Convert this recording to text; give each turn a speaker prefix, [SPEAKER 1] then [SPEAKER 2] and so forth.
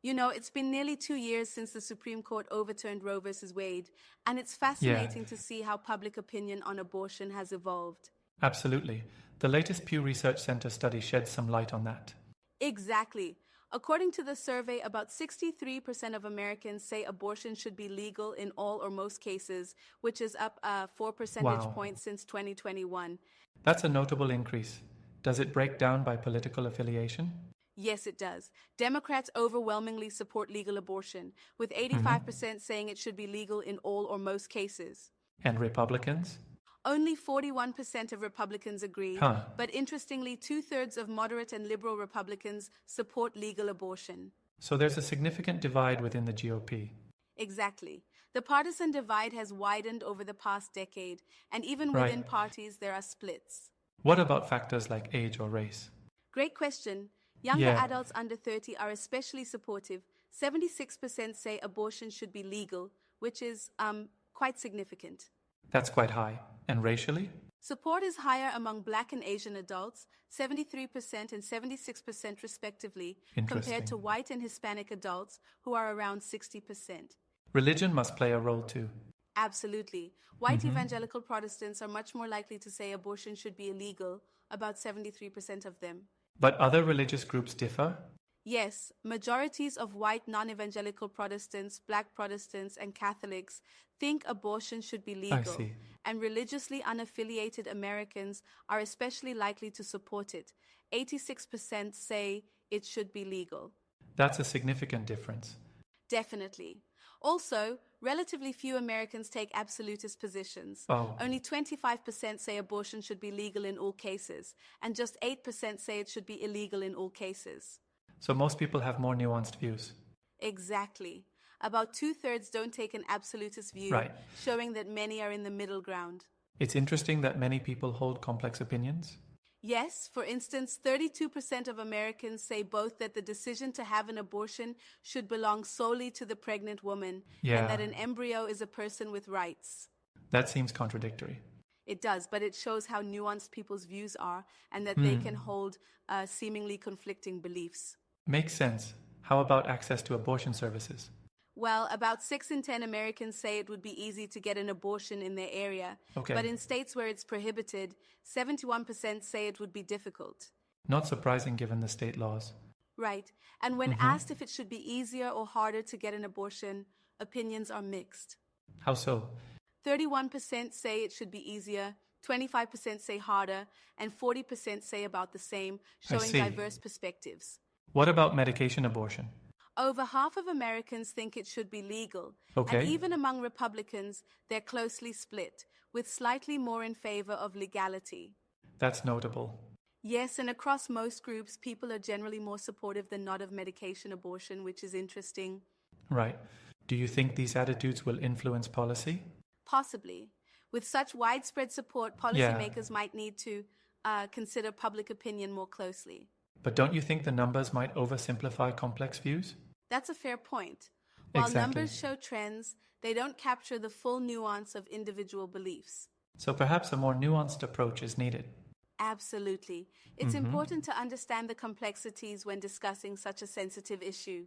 [SPEAKER 1] You know, it's been nearly 2 years since the Supreme Court overturned Roe versus Wade, and it's
[SPEAKER 2] Yeah,
[SPEAKER 1] fascinating to see how public opinion on abortion has evolved.
[SPEAKER 2] absolutely. The latest Pew Research Center study sheds some light on that.
[SPEAKER 1] Exactly. According to the survey, about 63% of Americans say abortion should be legal in all or most cases, which is up 4 percentage
[SPEAKER 2] Wow,
[SPEAKER 1] points since 2021.
[SPEAKER 2] that's a notable increase. Does it break down by political affiliation?
[SPEAKER 1] Yes, it does. Democrats overwhelmingly support legal abortion, with
[SPEAKER 2] Hmm.
[SPEAKER 1] 85% saying it should be legal in all or most cases.
[SPEAKER 2] And Republicans?
[SPEAKER 1] Only 41% of Republicans agree,
[SPEAKER 2] Huh.
[SPEAKER 1] but interestingly, two-thirds of moderate and liberal Republicans support legal abortion.
[SPEAKER 2] So there's a significant divide within the GOP.
[SPEAKER 1] Exactly. The partisan divide has widened over the past decade, and even
[SPEAKER 2] Right.
[SPEAKER 1] within parties, there are splits.
[SPEAKER 2] What about factors like age or race?
[SPEAKER 1] Great question. Younger
[SPEAKER 2] Yeah,
[SPEAKER 1] adults under 30 are especially supportive. 76% say abortion should be legal, which is quite significant.
[SPEAKER 2] that's quite high. And racially?
[SPEAKER 1] Support is higher among Black and Asian adults, 73% and 76% respectively, compared to
[SPEAKER 2] Interesting.
[SPEAKER 1] white and Hispanic adults, who are around 60%.
[SPEAKER 2] Religion must play a role too.
[SPEAKER 1] Absolutely. White
[SPEAKER 2] Hmm.
[SPEAKER 1] evangelical Protestants are much more likely to say abortion should be illegal, about 73% of them.
[SPEAKER 2] But other religious groups differ?
[SPEAKER 1] Yes, majorities of white non-evangelical Protestants, Black Protestants, and Catholics think abortion should be
[SPEAKER 2] I
[SPEAKER 1] legal,
[SPEAKER 2] see.
[SPEAKER 1] and religiously unaffiliated Americans are especially likely to support it. 86% say it should be legal.
[SPEAKER 2] That's a significant difference.
[SPEAKER 1] Definitely. Also, relatively few Americans take absolutist positions.
[SPEAKER 2] Oh,
[SPEAKER 1] Only 25% say abortion should be legal in all cases, and just 8% say it should be illegal in all cases.
[SPEAKER 2] so most people have more nuanced views.
[SPEAKER 1] Exactly. About two-thirds don't take an absolutist view,
[SPEAKER 2] Right.
[SPEAKER 1] showing that many are in the middle ground.
[SPEAKER 2] It's interesting that many people hold complex opinions.
[SPEAKER 1] Yes, for instance, 32% of Americans say both that the decision to have an abortion should belong solely to the pregnant woman and that
[SPEAKER 2] Yeah,
[SPEAKER 1] an embryo is a person with rights.
[SPEAKER 2] that seems contradictory.
[SPEAKER 1] It does, but it shows how nuanced people's views are and that they
[SPEAKER 2] Hmm.
[SPEAKER 1] can hold seemingly conflicting beliefs.
[SPEAKER 2] Makes sense. How about access to abortion services?
[SPEAKER 1] Well, about 6 in 10 Americans say it would be easy to get an abortion in their area,
[SPEAKER 2] Okay,
[SPEAKER 1] but in states where it's prohibited, 71% say it would be difficult.
[SPEAKER 2] not surprising given the state laws.
[SPEAKER 1] Right, and when
[SPEAKER 2] Hmm.
[SPEAKER 1] asked if it should be easier or harder to get an abortion, opinions are mixed.
[SPEAKER 2] How so?
[SPEAKER 1] 31% say it should be easier, 25% say harder, and 40% say about the same,
[SPEAKER 2] I
[SPEAKER 1] showing
[SPEAKER 2] see.
[SPEAKER 1] diverse perspectives.
[SPEAKER 2] What about medication abortion?
[SPEAKER 1] Over half of Americans think it should be legal, and
[SPEAKER 2] Okay,
[SPEAKER 1] even among Republicans, they're closely split, with slightly more in favor of legality.
[SPEAKER 2] that's notable.
[SPEAKER 1] Yes, and across most groups, people are generally more supportive than not of medication abortion, which is interesting.
[SPEAKER 2] Right. Do you think these attitudes will influence policy?
[SPEAKER 1] Possibly. With such widespread support,
[SPEAKER 2] Yeah,
[SPEAKER 1] policymakers might need to consider public opinion more closely.
[SPEAKER 2] but don't you think the numbers might oversimplify complex views?
[SPEAKER 1] That's a fair point. While
[SPEAKER 2] Exactly.
[SPEAKER 1] numbers show trends, they don't capture the full nuance of individual beliefs.
[SPEAKER 2] So perhaps a more nuanced approach is needed.
[SPEAKER 1] Absolutely. It's
[SPEAKER 2] Hmm.
[SPEAKER 1] important to understand the complexities when discussing such a sensitive issue.